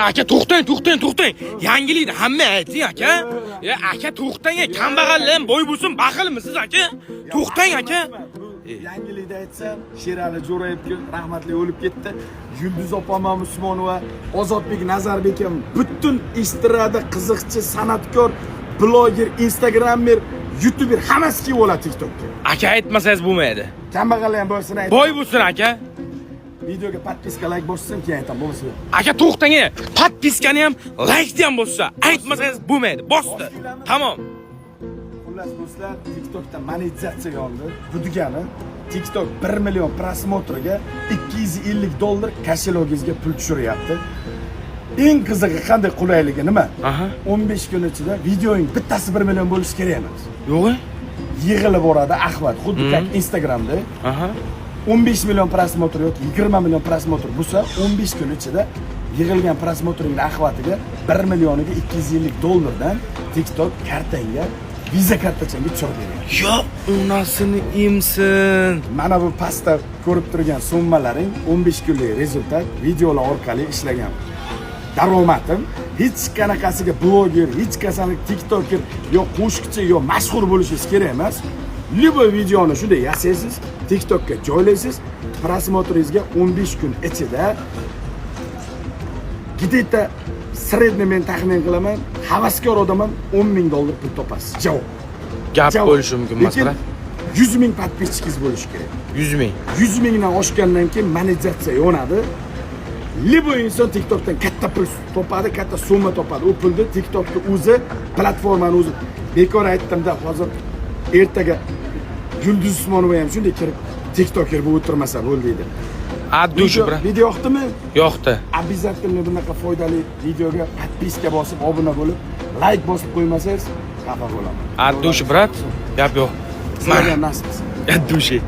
Aka to'xtang. Yangilikni hamma ayting aka. Aka to'xtang, kambag'allar ham boy bo'lsin, baxilmisiz aka? To'xtang aka. Yangilikda aytsam, Sherali Jo'rayevga rahmatli o'lib ketdi. Yulduz opam Usmonova, Ozodbek Nazarbekov butun estrada qiziqchi, san'atkor, bloger, instagrammer, youtuber hammasi kelib oladi TikTokka. Aka aytmasangiz bo'lmaydi. Kambag'allar ham bo'lsin ayting. Boy bo'lsin aka. Videoga podpiska, like bossin, keyin aytaman, bo'lmasa. Aka to'xtang, podpiskani ham, like ham bo'lsa, aytmasangiz bo'lmaydi. Bosdi. Tamom. Xullas do'stlar, TikTokda monetizatsiya yondi. Bu degani TikTok 1 million prosmotriga $250 koshelogingizga pul tushiryapti. Eng qizig'i qanday qulayligi nima? 15 kun ichida videoning bittasi 1 million bo'lishi kerak emas. Yo'q. Yig'ilib boradi ahvat, xuddi как Instagramda. 15 million prosmotr yoki 20 million prosmotr bo'lsa, 15 kun ichida yig'ilgan prosmotring ahvatiga 1 millioniga $250 dan TikTok kartangga, Visa kartachangga tushirib beradi. Yo, unasini imsin. Mana bu pastda ko'rib turgan summalaring 15 kunlik rezultat videolar orqali ishlagan. Daromadim hech qanaqasiga bloger, hech qanaqasiga TikToker yo qo'shiqchi yo mashhur bo'lishingiz kerak emas. Libo videoni shunday yasaysiz, TikTokka joylaysiz, prosmotringizga 15 kun ichida где-то средний men taxmin qilaman, havaskor odam ham $10,000 pul topasiz. Javob. Gap bo'lishi mumkin masalan. 100 ming podpischikingiz bo'lishi kerak. 100 ming. 100 mingdan oshgandan keyin monetizatsiya yonadi. Libo inson TikTokdan katta pul topadi, katta summa topadi. U pulni TikTokda o'zi, platformani o'zi bekor aytdim-da, hozir ertaga Yulduz Usmonova ham shunday kirib TikToker bo'lib o'tirmasa bo'ldi deydi. Addushi bra. Video yoqdimi? Yoqdi. Обязательно bunaqa foydali videoga podpiska bosib, obuna bo'lib, like bosib qo'ymasangiz xafa bo'laman. Addushi brat. Gap yo'q. Sizlarga nasib. Addushi.